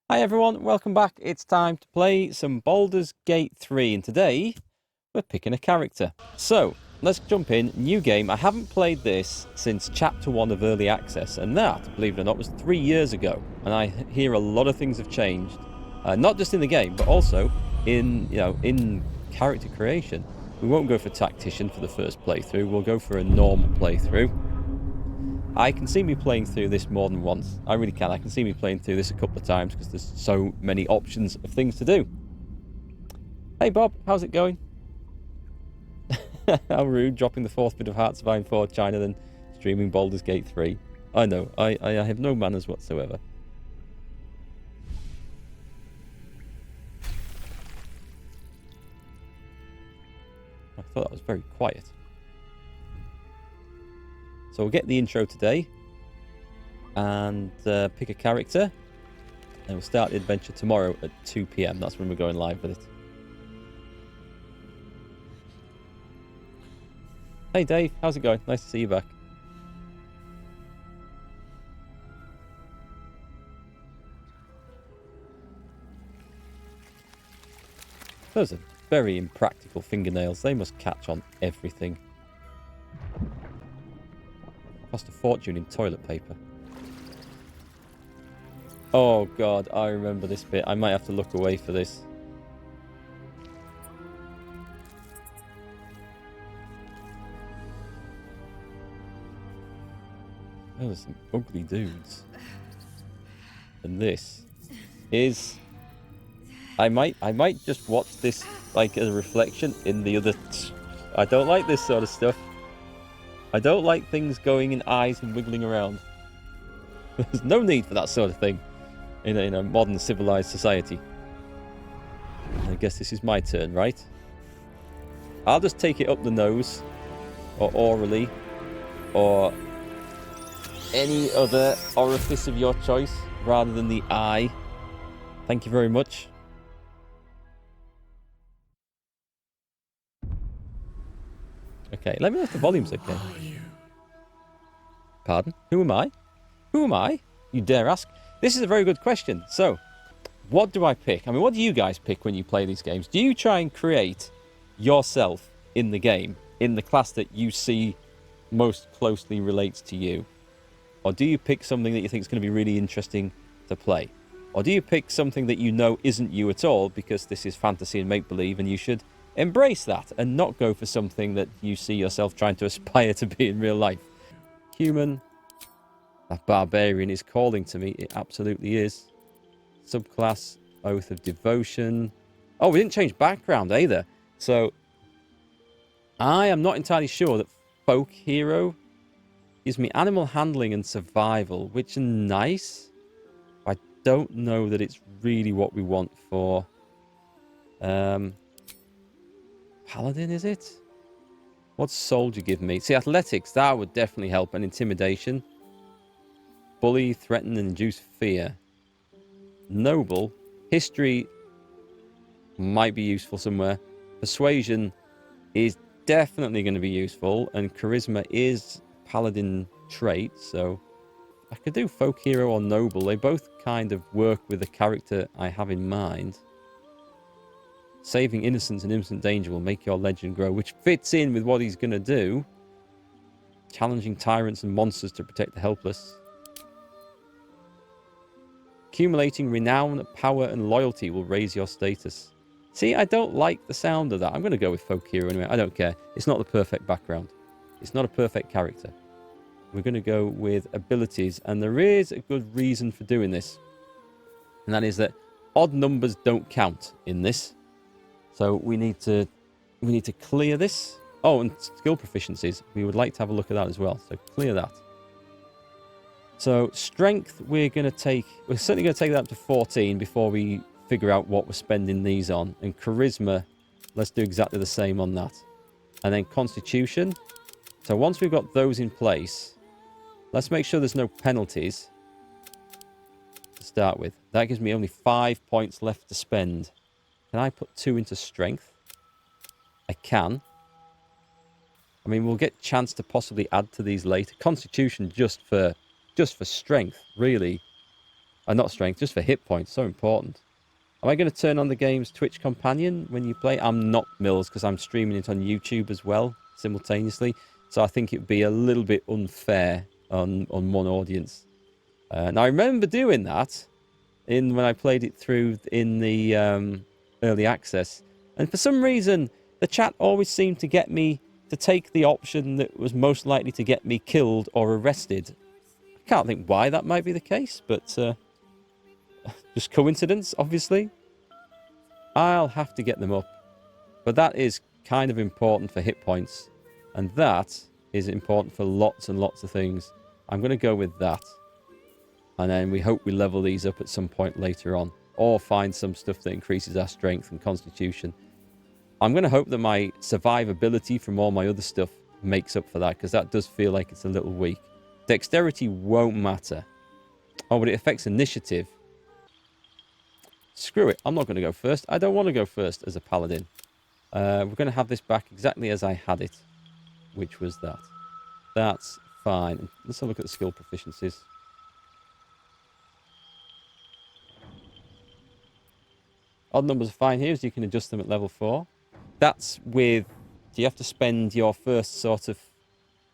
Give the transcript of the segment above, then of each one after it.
Hi everyone, welcome back. It's time to play some Baldur's Gate 3 and today we're picking a character. So, let's jump in. New game. I haven't played this since Chapter 1 of Early Access, and that, believe it or not, was 3 years ago. And I hear a lot of things have changed. Not just in the game, but also in character creation. We won't go for Tactician for the first playthrough, we'll go for a normal playthrough. I can see me playing through this more than once. I really can. I can see me playing through this a couple of times because there's so many options of things to do. Hey Bob, how's it going? How rude, dropping the fourth bit of Hearts of Iron 4 China then streaming Baldur's Gate 3. I know, I have no manners whatsoever. I thought that was very quiet. So we'll get the intro today and pick a character, and we'll start the adventure tomorrow at 2 PM. That's when we're going live with it. Hey Dave, how's it going? Nice to see you back. Those are very impractical fingernails. They must catch on everything. Cost a fortune in toilet paper. Oh god, I remember this bit. I might have to look away for this. Oh, there's some ugly dudes. And this is... I might just watch this like as a reflection in the other... I don't like this sort of stuff. I don't like things going in eyes and wiggling around. There's no need for that sort of thing in a modern civilized society. I guess this is my turn, right? I'll just take it up the nose, or orally, or any other orifice of your choice, rather than the eye. Thank you very much. Okay, let me know if the volume's okay. Pardon? Who am I? Who am I? You dare ask? This is a very good question. So, what do I pick? I mean, what do you guys pick when you play these games? Do you try and create yourself in the game, in the class that you see most closely relates to you? Or do you pick something that you think is going to be really interesting to play? Or do you pick something that you know isn't you at all because this is fantasy and make-believe and you should embrace that and not go for something that you see yourself trying to aspire to be in real life? Human. That barbarian is calling to me. It absolutely is. Subclass, Oath of Devotion. Oh, we didn't change background either. So, I am not entirely sure that Folk Hero gives me animal handling and survival, which are nice. I don't know that it's really what we want for... Paladin, is it? What soldier give me? See, athletics, that would definitely help. And intimidation. Bully, threaten, and induce fear. Noble. History might be useful somewhere. Persuasion is definitely going to be useful. And charisma is paladin trait. So I could do folk hero or noble. They both kind of work with the character I have in mind. Saving innocence and imminent danger will make your legend grow, which fits in with what he's going to do. Challenging tyrants and monsters to protect the helpless. Accumulating renown, power, and loyalty will raise your status. See, I don't like the sound of that. I'm going to go with folk hero anyway. I don't care. It's not the perfect background. It's not a perfect character. We're going to go with abilities, and there is a good reason for doing this. And that is that odd numbers don't count in this. So we need to clear this. Oh, and skill proficiencies. We would like to have a look at that as well. So clear that. So strength, we're certainly going to take that up to 14 before we figure out what we're spending these on. And charisma, let's do exactly the same on that. And then constitution. So once we've got those in place, let's make sure there's no penalties to start with. That gives me only 5 points left to spend. Can I put 2 into strength? I can. I mean, we'll get a chance to possibly add to these later. Constitution just for strength, really. Not strength, just for hit points. So important. Am I going to turn on the game's Twitch companion when you play? I'm not, Mills, because I'm streaming it on YouTube as well, simultaneously. So I think it would be a little bit unfair on one audience. Now, I remember doing that when I played it through in the early access. And for some reason, the chat always seemed to get me to take the option that was most likely to get me killed or arrested. I can't think why that might be the case, but just coincidence, obviously. I'll have to get them up. But that is kind of important for hit points. And that is important for lots and lots of things. I'm going to go with that. And then we hope we level these up at some point later on. Or find some stuff that increases our strength and constitution. I'm going to hope that my survivability from all my other stuff makes up for that. Because that does feel like it's a little weak. Dexterity won't matter. Oh, but it affects initiative. Screw it. I'm not going to go first. I don't want to go first as a paladin. We're going to have this back exactly as I had it. Which was that. That's fine. Let's have a look at the skill proficiencies. Odd numbers are fine here, as you can adjust them at level 4. That's with... Do you have to spend your first sort of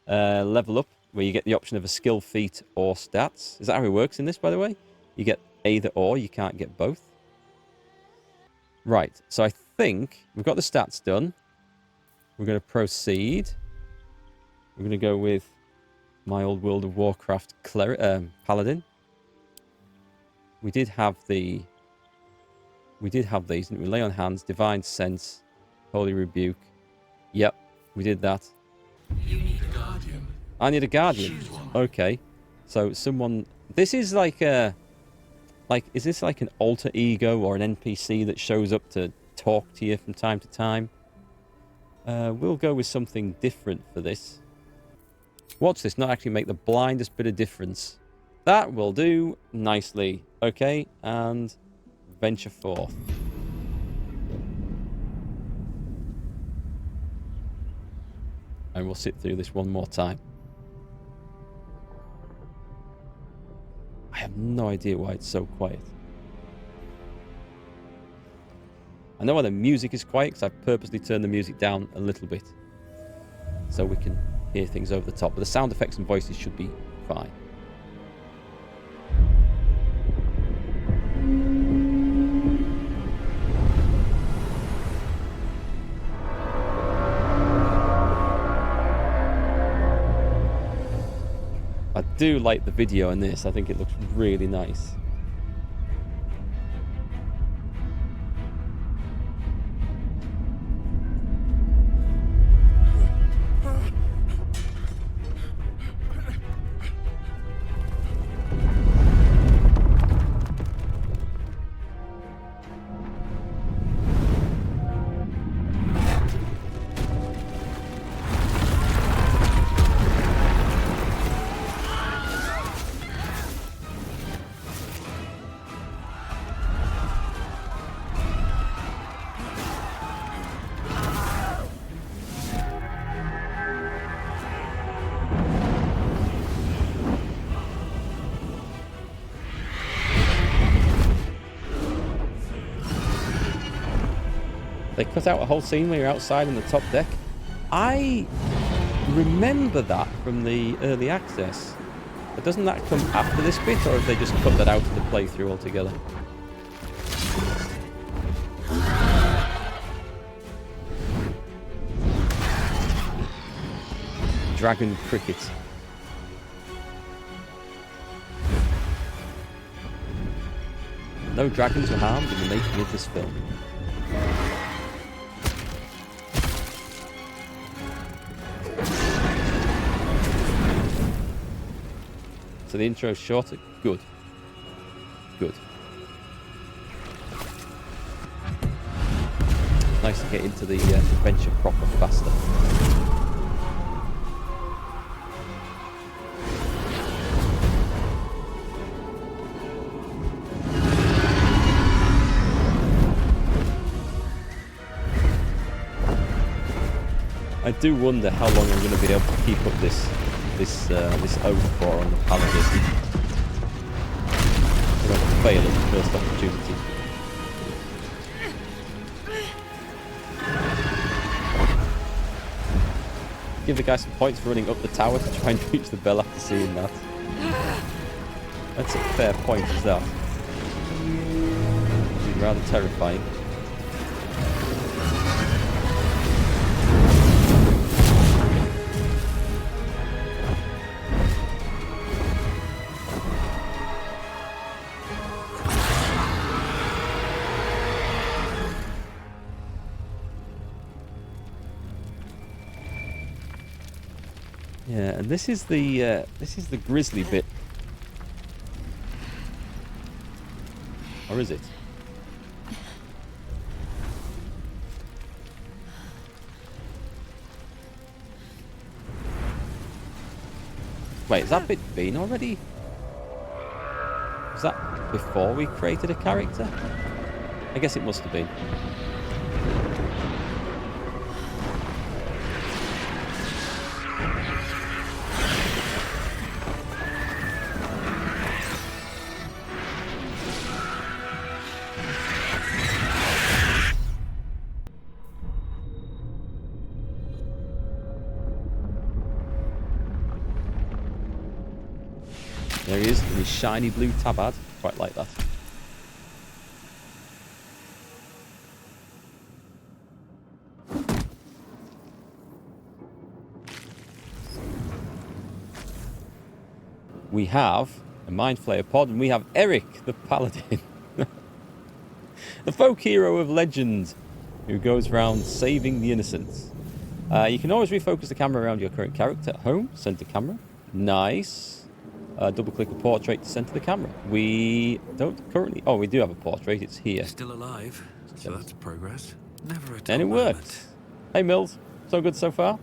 level up, where you get the option of a skill feat or stats? Is that how it works in this, by the way? You get either or, you can't get both. Right, so I think we've got the stats done. We're going to proceed. We're going to go with my old World of Warcraft Paladin. We did have these, didn't we? Lay on Hands, Divine Sense, Holy Rebuke. Yep, we did that. You need a guardian. I need a guardian. Okay. So someone... This is like a... is this like an alter ego or an NPC that shows up to talk to you from time to time? We'll go with something different for this. Watch this not actually make the blindest bit of difference. That will do nicely. Okay, and venture forth. And we'll sit through this one more time. I have no idea why it's so quiet. I know why the music is quiet, because I've purposely turned the music down a little bit. So we can hear things over the top. But the sound effects and voices should be fine. I do like the video in this. I think it looks really nice. They cut out a whole scene where you're outside on the top deck. I remember that from the early access. But doesn't that come after this bit, or have they just cut that out of the playthrough altogether? Dragon cricket. No dragons were harmed in the making of this film. So the intro is shorter. Good. Good. Nice to get into the adventure proper faster. I do wonder how long I'm going to be able to keep up this oath for on the Paladin. fail at the first opportunity. Give the guy some points for running up the tower to try and reach the bell after seeing that. That's a fair point, is that? It'd be rather terrifying. Yeah, and this is the grisly bit. Or is it? Wait, has that bit been already? Was that before we created a character? I guess it must have been. There he is in his shiny blue tabard. Quite like that. We have a Mind Flayer pod, and we have Eric, the Paladin. The folk hero of legend, who goes around saving the innocents. You can always refocus the camera around your current character at home. Center camera. Nice. Double click a portrait to center the camera. We don't currently... Oh, we do have a portrait. It's here. Still alive, so that's progress. Never a dull And it moment. worked. Hey, Mills. So good so far?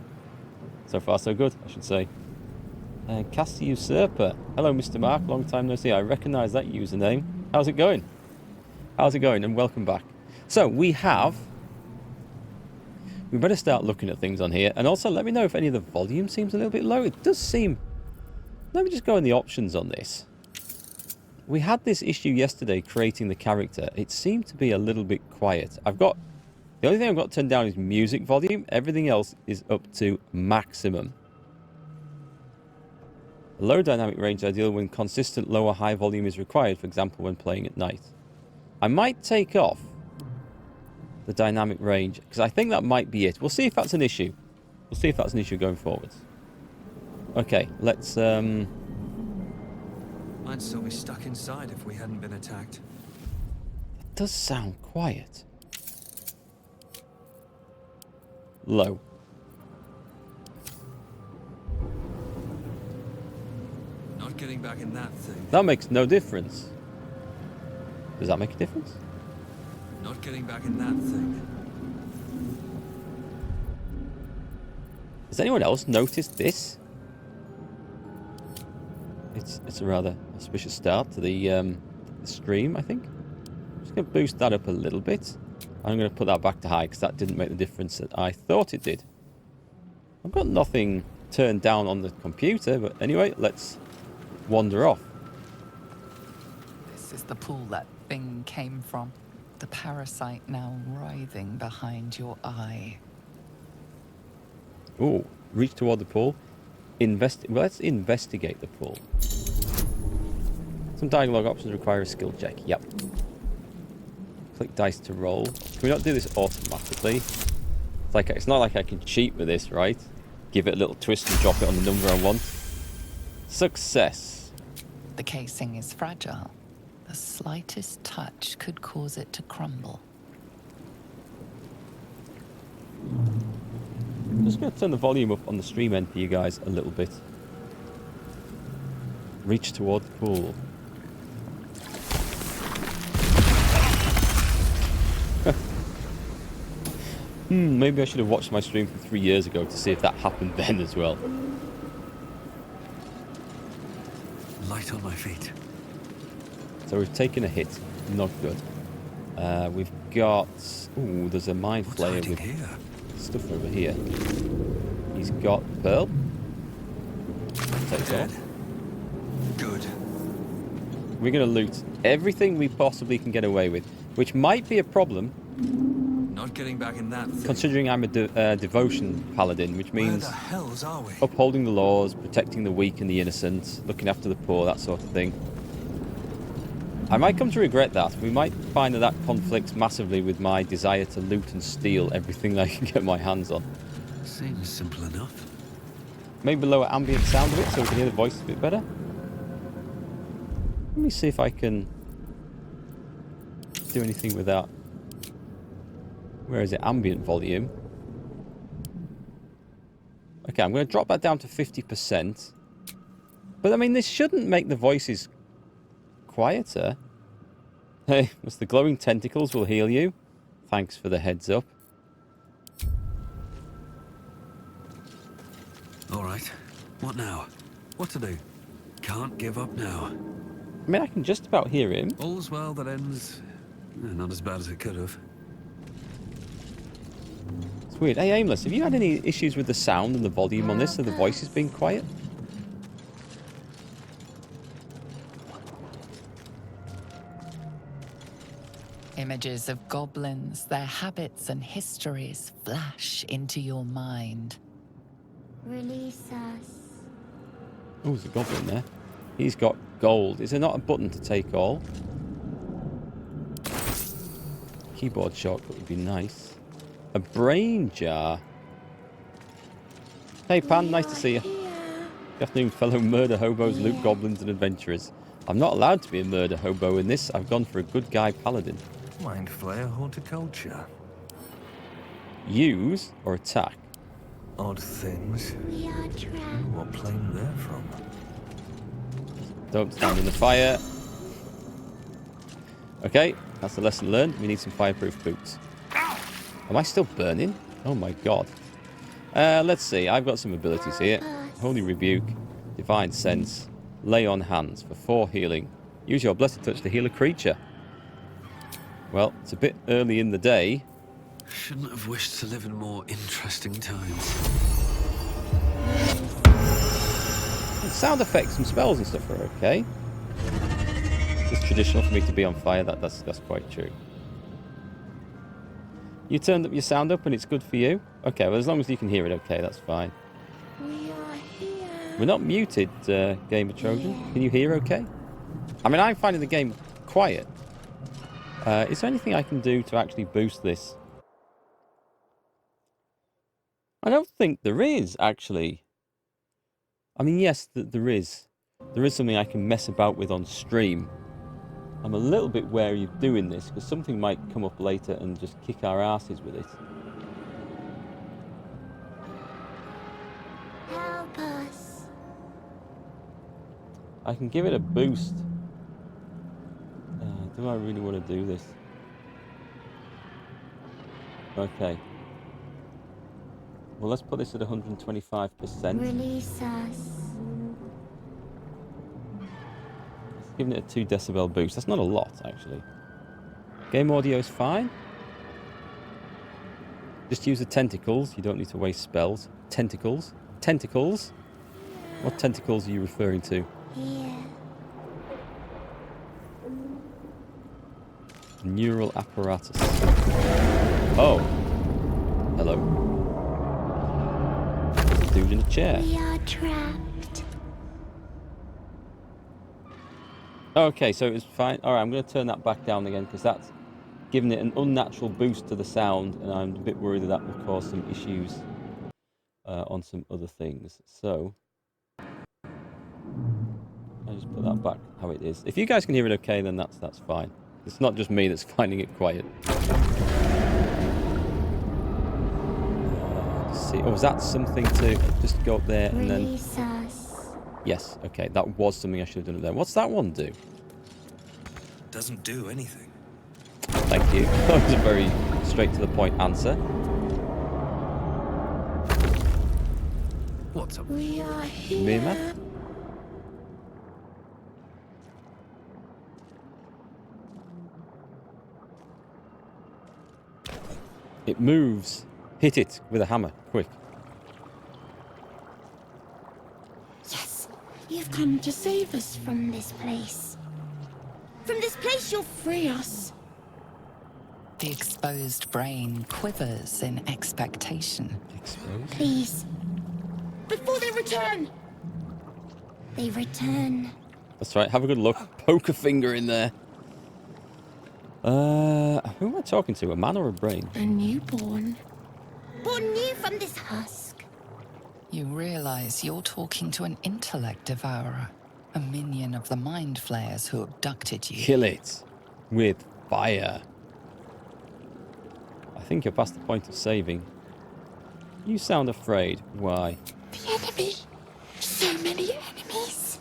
So far, so good, I should say. Casty Usurper. Hello, Mr. Mark. Long time no see. I recognise that username. How's it going? How's it going? And welcome back. So, we have... We better start looking at things on here. And also, let me know if any of the volume seems a little bit low. It does seem... Let me just go in the options on this. We had this issue yesterday creating the character. It seemed to be a little bit quiet. The only thing I've got turned down is music volume. Everything else is up to maximum. A low dynamic range is ideal when consistent low or high volume is required, for example, when playing at night. I might take off the dynamic range, because I think that might be it. We'll see if that's an issue. We'll see if that's an issue going forwards. Okay, let's... I'd still be stuck inside if we hadn't been attacked. It does sound quiet. Low. Not getting back in that thing. That makes no difference. Does that make a difference? Not getting back in that thing. Has anyone else noticed this? It's a rather auspicious start to the stream, I think. I'm just going to boost that up a little bit. I'm going to put that back to high because that didn't make the difference that I thought it did. I've got nothing turned down on the computer, but anyway, let's wander off. This is the pool that thing came from. The parasite now writhing behind your eye. Ooh, reach toward the pool. Well, let's investigate the pool. Some dialogue options require a skill check. Yep. Click dice to roll. Can we not do this automatically? It's not like I can cheat with this, right? Give it a little twist and drop it on the number I want. Success. The casing is fragile. The slightest touch could cause it to crumble. I'm just going to turn the volume up on the stream end for you guys a little bit. Reach toward the pool. Maybe I should have watched my stream from 3 years ago to see if that happened then as well. Light on my feet. So we've taken a hit. Not good. We've got... Ooh, there's a Mind Flayer with here? stuff over here. He's got Pearl. Take Dead. off. Good. We're going to loot everything we possibly can get away with, which might be a problem Not getting back in that thing. considering I'm a devotion paladin, which Where means the hells are we? upholding the laws, protecting the weak and the innocent, looking after the poor, that sort of thing. I might come to regret that. We might find that conflicts massively with my desire to loot and steal everything that I can get my hands on. Seems simple enough. Maybe lower ambient sound a bit so we can hear the voices a bit better. Let me see if I can do anything with that. Where is it? Ambient volume. Okay, I'm going to drop that down to 50%. But I mean, this shouldn't make the voices quieter. Hey, it's the glowing tentacles will heal you. Thanks for the heads up. All right. What now? What to do? Can't give up now. I mean, I can just about hear him. All's well that ends. Not as bad as it could have. It's weird. Hey, Aimless, have you had any issues with the sound and the volume on this, so the voice has been quiet? Images of goblins, their habits and histories flash into your mind. Release us. Oh, there's a goblin there. He's got gold. Is there not a button to take all? Keyboard shortcut would be nice. A brain jar. Hey, Pan, nice to see you. Good afternoon, fellow murder hobos, loot goblins, and adventurers. I'm not allowed to be a murder hobo in this. I've gone for a good guy paladin. Mind flayer horticulture. Use or attack? Odd things. We are trapped. What plane they're from? Don't stand in the fire. Okay, that's the lesson learned. We need some fireproof boots. Am I still burning? Oh my god. Let's see. I've got some abilities here. Holy Rebuke, Divine Sense, Lay on Hands for 4 healing. Use your Blessed Touch to heal a creature. Well, it's a bit early in the day. Shouldn't have wished to live in more interesting times. Sound effects and spells and stuff are okay. It's traditional for me to be on fire. That's quite true. You turned up your sound up and it's good for you? Okay, well, as long as you can hear it okay, that's fine. We are here. We're not muted, Gamer Trojan. Can you hear okay? I mean, I'm finding the game quiet. Is there anything I can do to actually boost this? I don't think there is, actually. I mean, yes, there is. There is something I can mess about with on stream. I'm a little bit wary of doing this, because something might come up later and just kick our asses with it. Help us. I can give it a boost. Do I really want to do this? Okay. Well, let's put this at 125%. Release us. Giving it a 2 decibel boost. That's not a lot, actually. Game audio is fine. Just use the tentacles. You don't need to waste spells. Tentacles. Tentacles? What tentacles are you referring to? Here. Neural apparatus. Oh. Hello. There's a dude in a chair. We are trapped. Okay, so it's fine. Alright, I'm going to turn that back down again because that's giving it an unnatural boost to the sound, and I'm a bit worried that will cause some issues on some other things. So, I just put that back how it is. If you guys can hear it okay, then that's fine. It's not just me that's finding it quiet. Let's see. Oh, is that something to just go up there and then... Release us. Yes, okay, that was something I should have done up there. What's that one do? Doesn't do anything. Thank you. That was a very straight to the point answer. What's up? We are here. Mirmath? It moves. Hit it with a hammer, quick. Yes, you've come to save us from this place. place you'll free us. The exposed brain quivers in expectation. Exposed? Please. Before they return. They return. That's right. Have a good look. Poke a finger in there. Who am I talking to? A man or a brain? A newborn. Born new from this husk. You realize you're talking to an intellect devourer, a minion of the mind flayers who abducted you. Kill it with fire. I think you're past the point of saving. You sound afraid. Why? The enemy. So many enemies.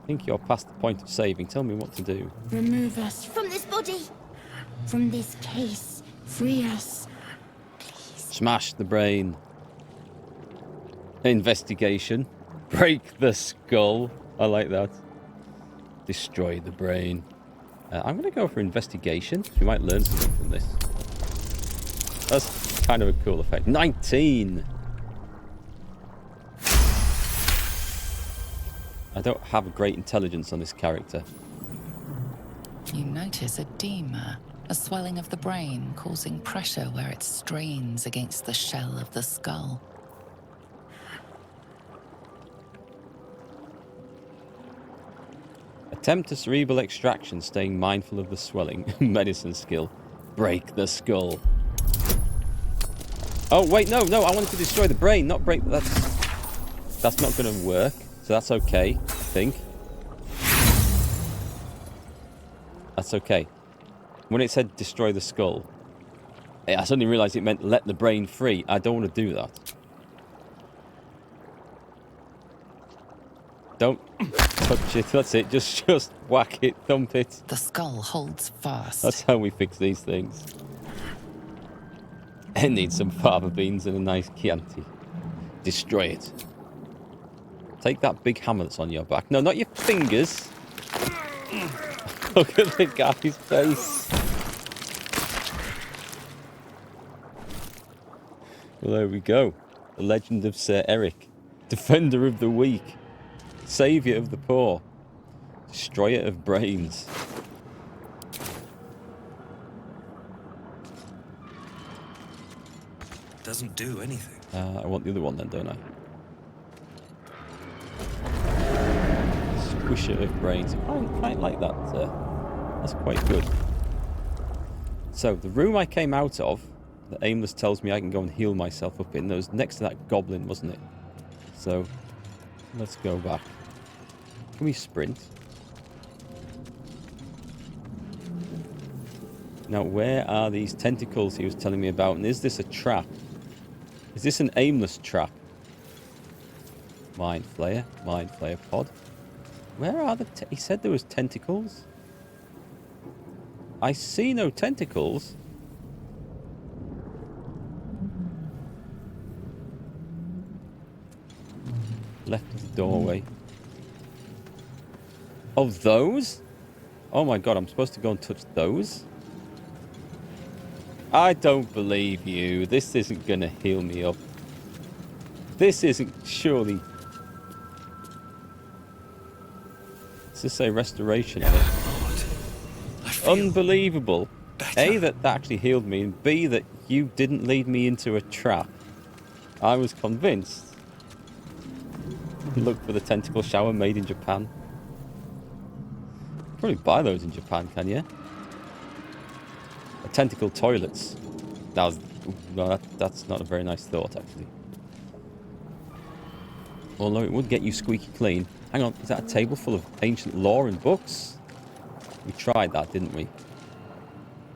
I think you're past the point of saving. Tell me what to do. Remove us From this body. from this case. Free us. Smash the brain. Investigation. Break the skull. I like that. Destroy the brain. I'm going to go for investigation. We might learn something from this. That's kind of a cool effect. 19! I don't have a great intelligence on this character. You notice edema, a swelling of the brain causing pressure where it strains against the shell of the skull. Attempt a cerebral extraction, staying mindful of the swelling. Medicine skill. Break the skull. Oh, wait, no, I wanted to destroy the brain, not break... That's not going to work, so that's okay, I think. That's okay. When it said destroy the skull, I suddenly realised it meant let the brain free. I don't want to do that. Don't touch it. That's it. Just whack it, thump it. The skull holds fast. That's how we fix these things. It needs some fava beans and a nice Chianti. Destroy it. Take that big hammer that's on your back. No, not your fingers. Look at the guy's face. Well, there we go. The legend of Sir Eric. Defender of the weak. Saviour of the poor. Destroyer of brains. Doesn't do anything. I want the other one then, don't I? Squisher of brains. I quite like that. That's quite good. So, the room I came out of, that Aimless tells me I can go and heal myself up in, that was next to that goblin, wasn't it? So, let's go back. Can we sprint? Now, where are these tentacles he was telling me about? And is this a trap? Is this an aimless trap? Mind Flayer pod. Where are the... he said there was tentacles. I see no tentacles. Left of the doorway. Oh, those? Oh my god, I'm supposed to go and touch those? I don't believe you. This isn't going to heal me up. This isn't surely... Does this say restoration on it? Unbelievable. A, that actually healed me, and B, that you didn't lead me into a trap. I was convinced. Look for the tentacle shower made in Japan. Probably buy those in Japan, can you? Tentacle toilets. No, that's not a very nice thought, actually. Although it would get you squeaky clean. Hang on, is that a table full of ancient lore and books? We tried that, didn't we?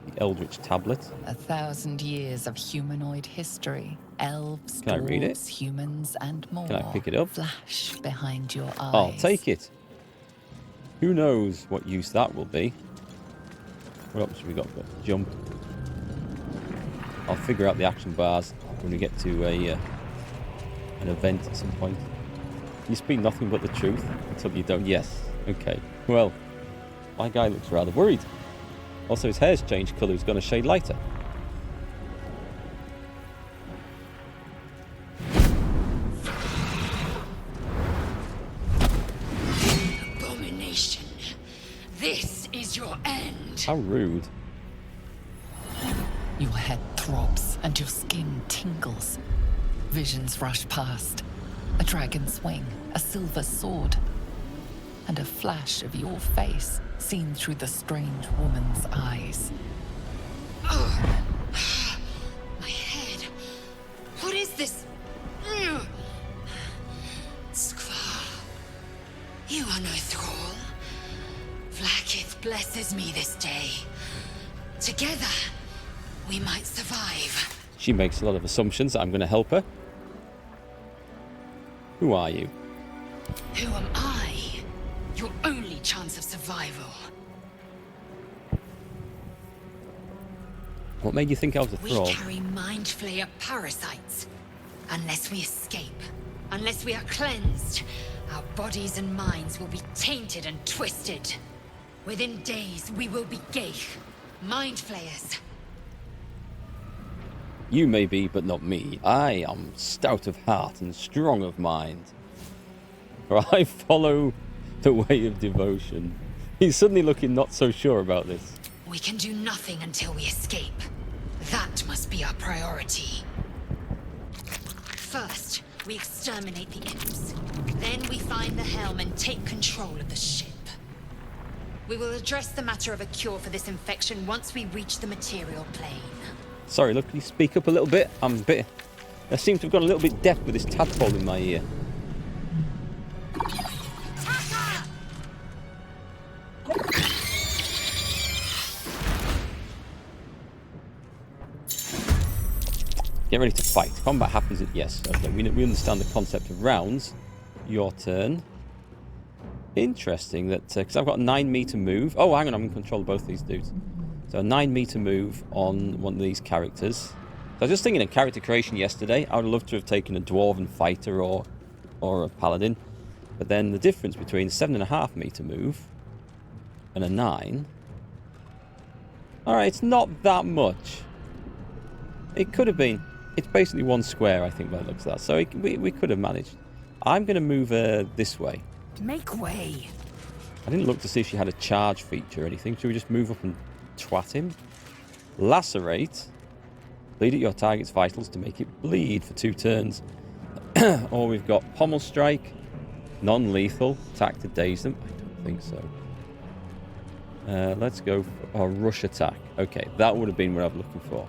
The Eldritch Tablet. 1,000 years of humanoid history. Elves, Can I read it? dwarves, humans, and more. Can I pick it up? Flash behind your eyes. I'll take it. Who knows what use that will be? What else have we got? Jump. I'll figure out the action bars when we get to an event at some point. You speak nothing but the truth until you don't. Yes. Okay. Well, my guy looks rather worried. Also, his hair's changed colour. He's gone a shade lighter. Abomination. your end. How rude. Your head throbs and your skin tingles. Visions rush past. A dragon's wing, a silver sword, and a flash of your face seen through the strange woman's eyes. Oh. My head. What is this? Skvar. You are no thrall. Vlaakith blesses me this day. Together, we might survive. She makes a lot of assumptions that I'm going to help her. Who are you? Who am I? Your only chance of survival. What made you think I was a We thrall? carry mind flayer parasites. Unless we escape, unless we are cleansed, our bodies and minds will be tainted and twisted. Within days, we will be Geich, mind flayers. You may be, but not me. I am stout of heart and strong of mind. For I follow the way of devotion. He's suddenly looking not so sure about this. We can do nothing until we escape. That must be our priority. First, we exterminate the imps. Then we find the helm and take control of the ship. We will address the matter of a cure for this infection once we reach the material plane. Sorry, look, can you speak up a little bit? I seem to have gone a little bit deaf with this tadpole in my ear. Get ready to fight. Combat happens at... Yes, okay, we understand the concept of rounds. Your turn. Interesting that... Because I've got a 9-meter move. Oh, hang on, I'm in control of both these dudes. So a 9-meter move on one of these characters. So I was just thinking of character creation yesterday. I would love to have taken a dwarven fighter or a paladin. But then the difference between a 7.5-meter move and a 9... Alright, it's not that much. It could have been. It's basically one square, I think, by the looks of that. So we could have managed. I'm going to move her this way. Make way. I didn't look to see if she had a charge feature or anything. Should we just move up and twat him? Lacerate. Bleed at your target's vitals to make it bleed for 2 turns. Or we've got Pommel Strike. Non-lethal. Attack to daze them. I don't think so. Let's go for a rush attack. Okay, that would have been what I was looking for.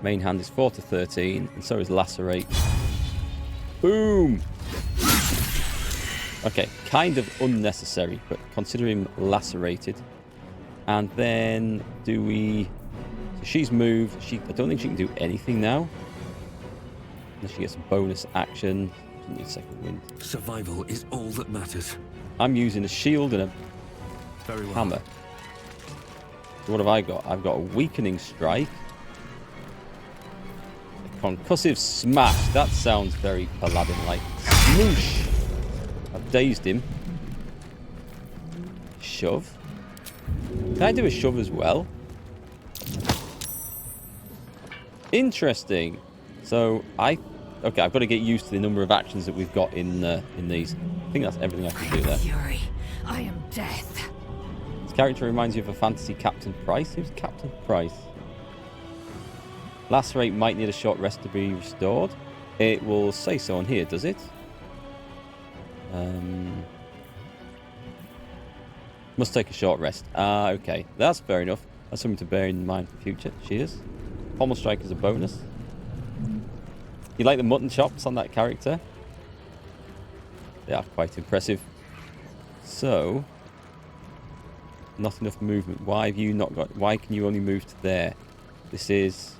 Main hand is 4 to 13, and so is Lacerate. Boom! Okay, kind of unnecessary, but consider him lacerated. And then do we... So she's moved. I don't think she can do anything now. Unless she gets a bonus action. Doesn't need second wind. Survival is all that matters. I'm using a shield and a Very well. hammer. So what have I got? I've got a weakening strike. A concussive smash. That sounds very Paladin-like. Smoosh! I've dazed him. Shove. Can I do a shove as well? Interesting. So okay, I've got to get used to the number of actions that we've got in these. I think that's everything I can do there. Fury. I am death. This character reminds you of a fantasy Captain Price. Who's Captain Price? Lacerate might need a short rest to be restored. It will say so on here, does it? Must take a short rest. Okay. That's fair enough. That's something to bear in mind for future. Cheers. Pommel Strike is a bonus. You like the mutton chops on that character? They are quite impressive. So, not enough movement. Why have you not got... Why can you only move to there? This is...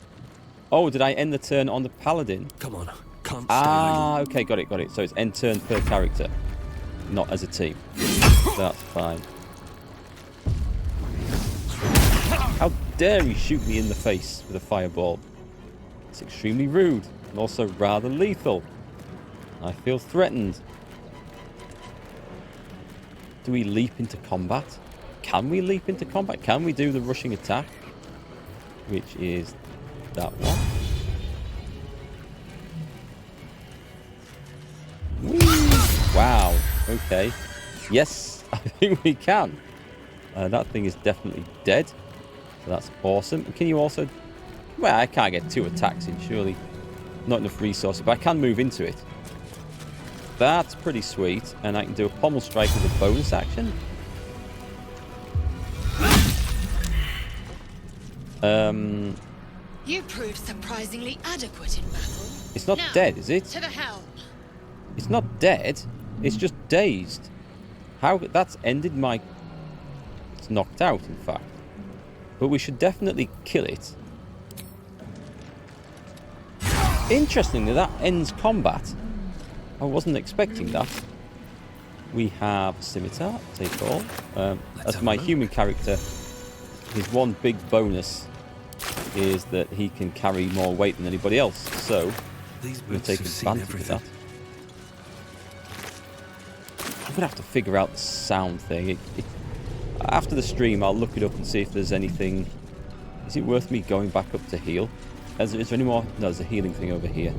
Oh, did I end the turn on the Paladin? Come on. Can't stay idle. Okay, got it. So it's end turn per character. Not as a team. That's fine. How dare he shoot me in the face with a fireball? It's extremely rude and also rather lethal. I feel threatened. Do we leap into combat? Can we leap into combat? Can we do the rushing attack? Which is that one. Whee! Wow. Okay. Yes, think we can. That thing is definitely dead. So that's awesome. Can you also... Well, I can't get 2 attacks in, surely. Not enough resources, but I can move into it. That's pretty sweet. And I can do a pommel strike as a bonus action. You proved surprisingly adequate in battle. It's not Now, dead, is it? To the helm. It's not dead. It's just dazed. How... That's ended my... It's knocked out, in fact. But we should definitely kill it. Interestingly, that ends combat. I wasn't expecting that. We have Scimitar, take all. As my human character, his one big bonus is that he can carry more weight than anybody else. So, we'll take advantage of that. I'm going to have to figure out the sound thing. After the stream, I'll look it up and see if there's anything... Is it worth me going back up to heal? Is there any more? No, there's a healing thing over here.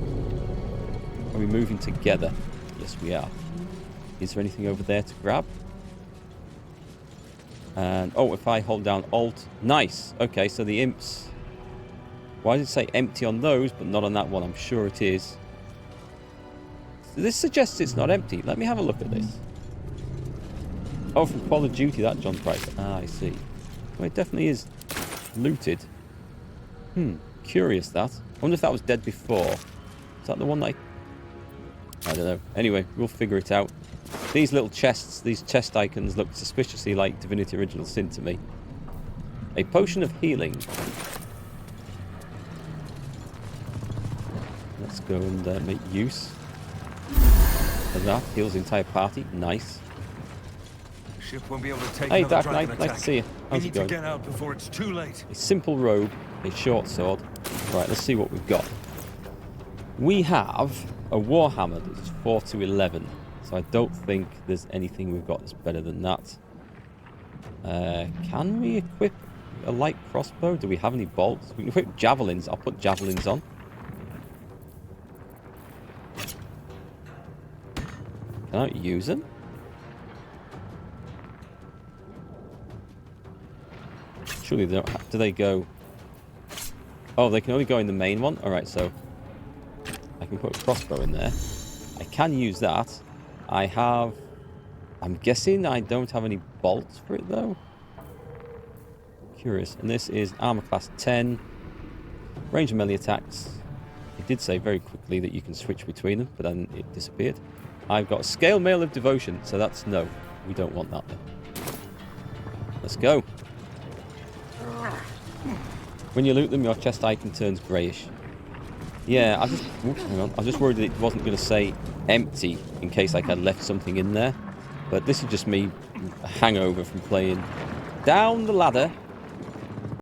Are we moving together? Yes, we are. Is there anything over there to grab? And, oh, if I hold down Alt... Nice! Okay, so the imps... Why does it say empty on those, but not on that one? I'm sure it is. This suggests it's not empty. Let me have a look at this. Oh, from Call of Duty, that John Price. Ah, I see. Well, it definitely is looted. Curious, that. I wonder if that was dead before. Is that the one that I don't know. Anyway, we'll figure it out. These little chests, these chest icons look suspiciously like Divinity Original Sin to me. A potion of healing. Let's go and make use of that. Heals the entire party. Nice. Ship won't be able to take Hey, another Dark dragon Knight. Nice attack. to see you. We How's it need to going? get out before it's too late. A simple robe, a short sword. Right, let's see what we've got. We have a Warhammer that's 4 to 11. So I don't think there's anything we've got that's better than that. Can we equip a light crossbow? Do we have any bolts? We can equip javelins. I'll put javelins on. Can I use them? Surely they don't. Do they go... Oh, they can only go in the main one? Alright, so... I can put a crossbow in there. I can use that. I have... I'm guessing I don't have any bolts for it, though. Curious. And this is armor class 10. Range of melee attacks. It did say very quickly that you can switch between them, but then it disappeared. I've got scale mail of devotion, so that's no. We don't want that then. Let's go. When you loot them, your chest icon turns greyish. Yeah, I just... Oops, hang on. I was just worried that it wasn't going to say empty in case like I'd left something in there. But this is just me, a hangover from playing down the ladder